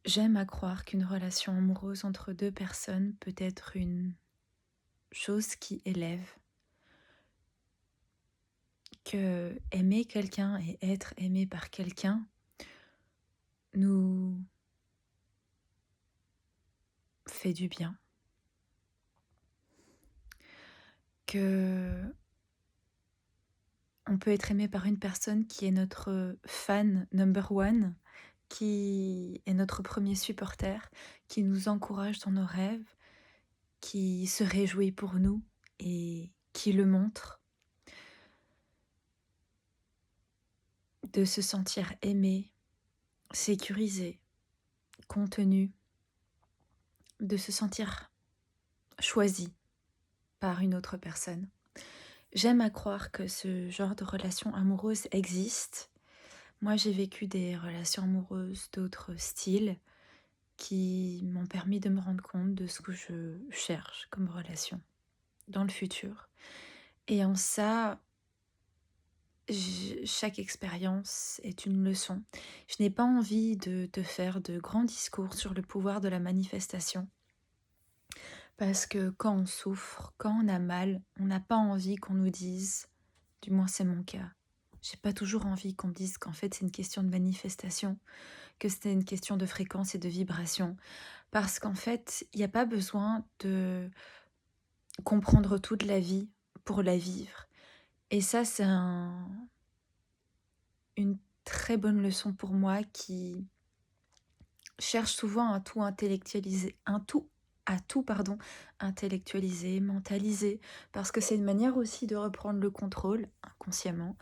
J'aime à croire qu'une relation amoureuse entre 2 personnes peut être une chose qui élève, que aimer quelqu'un et être aimé par quelqu'un nous fait du bien, que on peut être aimé par une personne qui est notre fan number one, qui est notre premier supporter, qui nous encourage dans nos rêves, qui se réjouit pour nous et qui le montre, de se sentir aimé, sécurisé, contenu, de se sentir choisi par une autre personne. J'aime à croire que ce genre de relation amoureuse existe. Moi, j'ai vécu des relations amoureuses d'autres styles qui m'ont permis de me rendre compte de ce que je cherche comme relation dans le futur. Et en ça, chaque expérience est une leçon. Je n'ai pas envie de te faire de grands discours sur le pouvoir de la manifestation. Parce que quand on souffre, quand on a mal, on n'a pas envie qu'on nous dise, du moins c'est mon cas, j'ai pas toujours envie qu'on me dise qu'en fait c'est une question de manifestation, que c'est une question de fréquence et de vibration. Parce qu'en fait, il n'y a pas besoin de comprendre toute la vie pour la vivre. Et ça, c'est une très bonne leçon pour moi qui cherche souvent à tout intellectualiser, intellectualiser, mentaliser, parce que c'est une manière aussi de reprendre le contrôle inconsciemment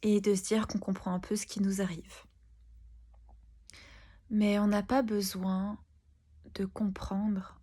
et de se dire qu'on comprend un peu ce qui nous arrive. Mais on n'a pas besoin de comprendre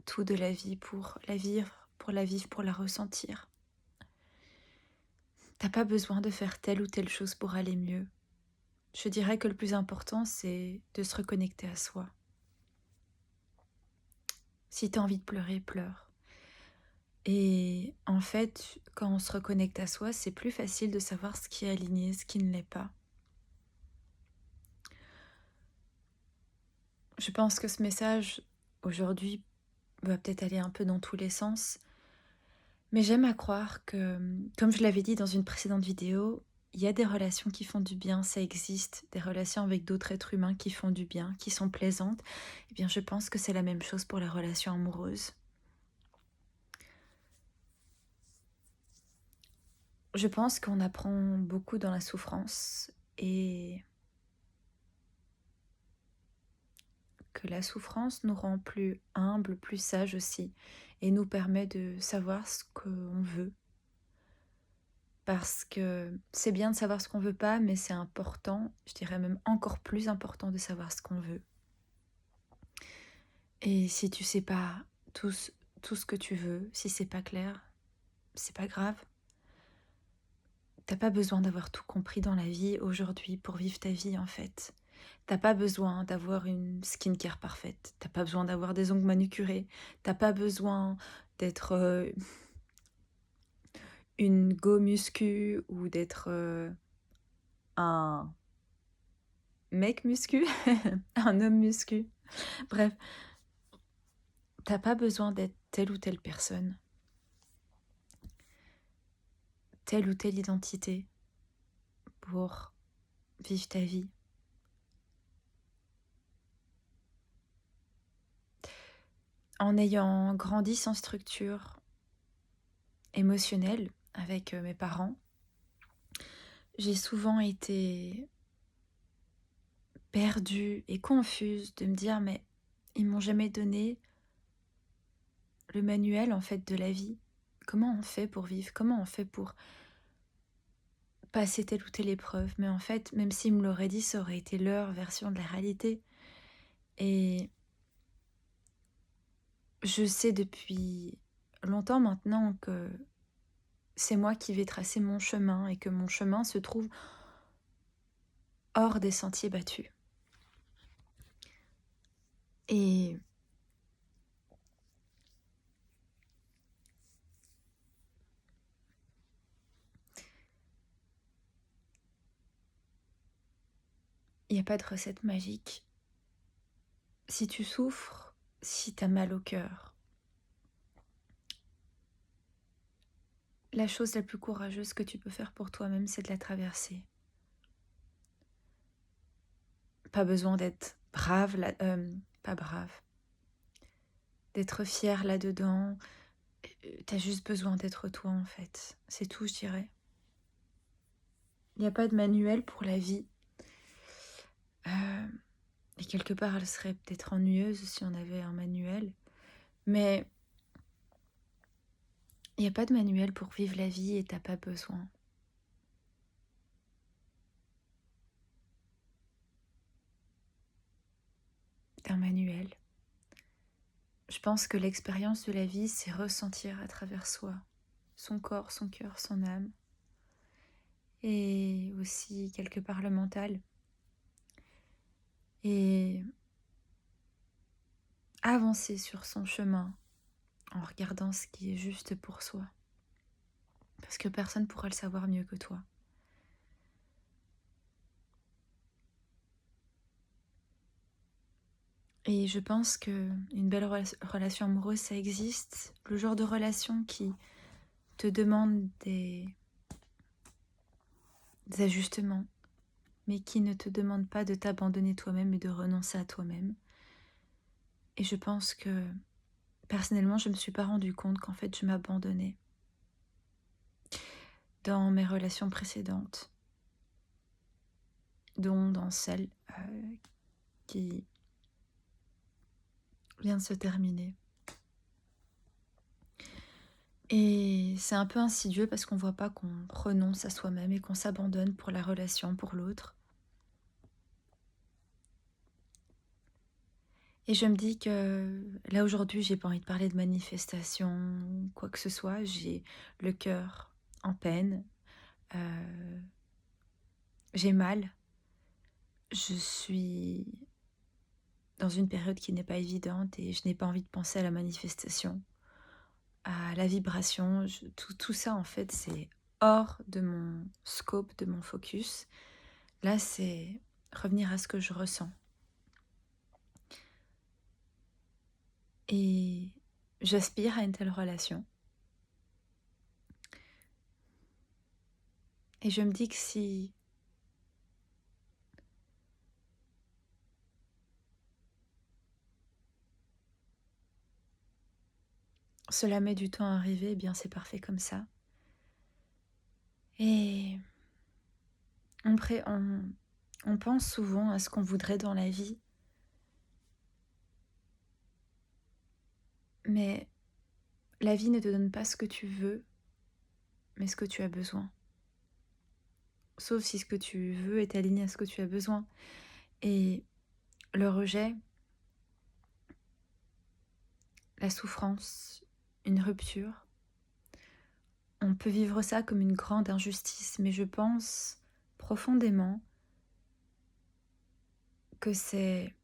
tout de la vie pour la vivre, pour la ressentir. T'as pas besoin de faire telle ou telle chose pour aller mieux. Je dirais que le plus important, c'est de se reconnecter à soi. Si t'as envie de pleurer, pleure. Et en fait, quand on se reconnecte à soi, c'est plus facile de savoir ce qui est aligné, ce qui ne l'est pas. Je pense que ce message, aujourd'hui, va peut-être aller un peu dans tous les sens, mais j'aime à croire que, comme je l'avais dit dans une précédente vidéo, il y a des relations qui font du bien, ça existe, des relations avec d'autres êtres humains qui font du bien, qui sont plaisantes. Eh bien, je pense que c'est la même chose pour les relations amoureuses. Je pense qu'on apprend beaucoup dans la souffrance et que la souffrance nous rend plus humbles, plus sages aussi, et nous permet de savoir ce qu'on veut. Parce que c'est bien de savoir ce qu'on veut pas, mais c'est important, je dirais même encore plus important de savoir ce qu'on veut. Et si tu sais pas tout, tout ce que tu veux, si c'est pas clair, c'est pas grave. T'as pas besoin d'avoir tout compris dans la vie aujourd'hui pour vivre ta vie en fait. T'as pas besoin d'avoir une skincare parfaite. T'as pas besoin d'avoir des ongles manucurés. T'as pas besoin d'être une go muscu ou d'être un mec muscu, un homme muscu. Bref, t'as pas besoin d'être telle ou telle personne, telle ou telle identité pour vivre ta vie. En ayant grandi sans structure émotionnelle avec mes parents, j'ai souvent été perdue et confuse de me dire mais ils m'ont jamais donné le manuel en fait de la vie. Comment on fait pour vivre? Comment on fait pour passer telle ou telle épreuve? Mais en fait, même s'ils me l'auraient dit, ça aurait été leur version de la réalité. Et je sais depuis longtemps maintenant que c'est moi qui vais tracer mon chemin et que mon chemin se trouve hors des sentiers battus. Et Il n'y a pas de recette magique. Si tu souffres, si tu as mal au cœur, la chose la plus courageuse que tu peux faire pour toi-même, c'est de la traverser. Pas besoin d'être brave, pas brave, d'être fier là-dedans. T'as juste besoin d'être toi en fait. C'est tout, je dirais. Il n'y a pas de manuel pour la vie. Et quelque part, elle serait peut-être ennuyeuse si on avait un manuel. Mais il n'y a pas de manuel pour vivre la vie et t'as pas besoin d'un manuel. Je pense que l'expérience de la vie, c'est ressentir à travers soi, son corps, son cœur, son âme, et aussi quelque part le mental. Et avancer sur son chemin en regardant ce qui est juste pour soi. Parce que personne ne pourra le savoir mieux que toi. Et je pense qu'une belle relation amoureuse, ça existe. Le genre de relation qui te demande des ajustements, mais qui ne te demande pas de t'abandonner toi-même et de renoncer à toi-même. Et je pense que, personnellement, je ne me suis pas rendu compte qu'en fait, je m'abandonnais dans mes relations précédentes, dont dans celle qui vient de se terminer. Et c'est un peu insidieux parce qu'on voit pas qu'on renonce à soi-même et qu'on s'abandonne pour la relation, pour l'autre. Et je me dis que là aujourd'hui, j'ai pas envie de parler de manifestation, quoi que ce soit. J'ai le cœur en peine, euh, j'ai mal. Je suis dans une période qui n'est pas évidente et je n'ai pas envie de penser à la manifestation, à la vibration. Tout ça, en fait, c'est hors de mon scope, de mon focus. Là, c'est revenir à ce que je ressens. Et j'aspire à une telle relation. Et je me dis que si cela met du temps à arriver, eh bien c'est parfait comme ça. Et on pense souvent à ce qu'on voudrait dans la vie, mais la vie ne te donne pas ce que tu veux, mais ce que tu as besoin. Sauf si ce que tu veux est aligné à ce que tu as besoin. Et le rejet, la souffrance, une rupture, on peut vivre ça comme une grande injustice, mais je pense profondément que c'est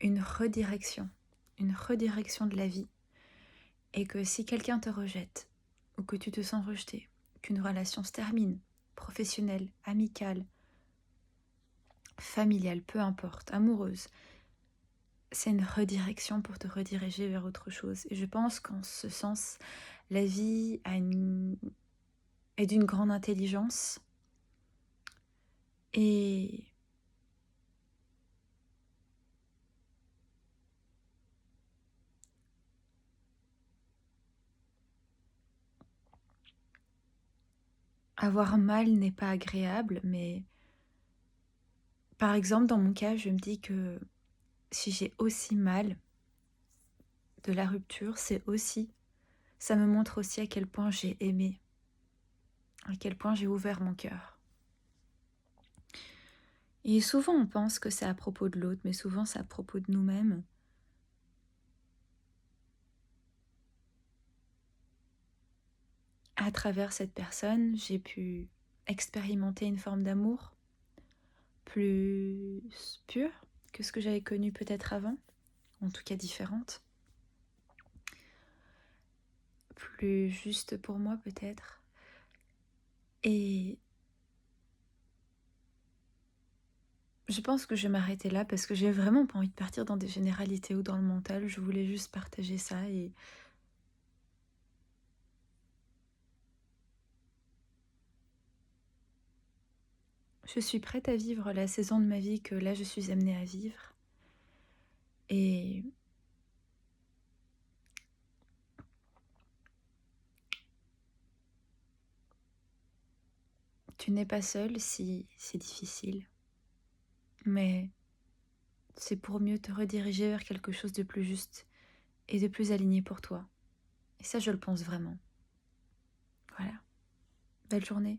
une redirection de la vie. Et que si quelqu'un te rejette, ou que tu te sens rejeté, qu'une relation se termine, professionnelle, amicale, familiale, peu importe, amoureuse, c'est une redirection pour te rediriger vers autre chose. Et je pense qu'en ce sens, la vie est d'une grande intelligence et avoir mal n'est pas agréable, mais par exemple, dans mon cas, je me dis que si j'ai aussi mal de la rupture, ça me montre aussi à quel point j'ai aimé, à quel point j'ai ouvert mon cœur. Et souvent on pense que c'est à propos de l'autre, mais souvent c'est à propos de nous-mêmes. À travers cette personne, j'ai pu expérimenter une forme d'amour plus pure que ce que j'avais connu peut-être avant, en tout cas différente, plus juste pour moi peut-être. Et Je pense que je vais m'arrêter là parce que j'ai vraiment pas envie de partir dans des généralités ou dans le mental. Je voulais juste partager ça et je suis prête à vivre la saison de ma vie que là je suis amenée à vivre. Et tu n'es pas seule si c'est difficile, mais c'est pour mieux te rediriger vers quelque chose de plus juste et de plus aligné pour toi. Et ça, je le pense vraiment. Voilà. Belle journée.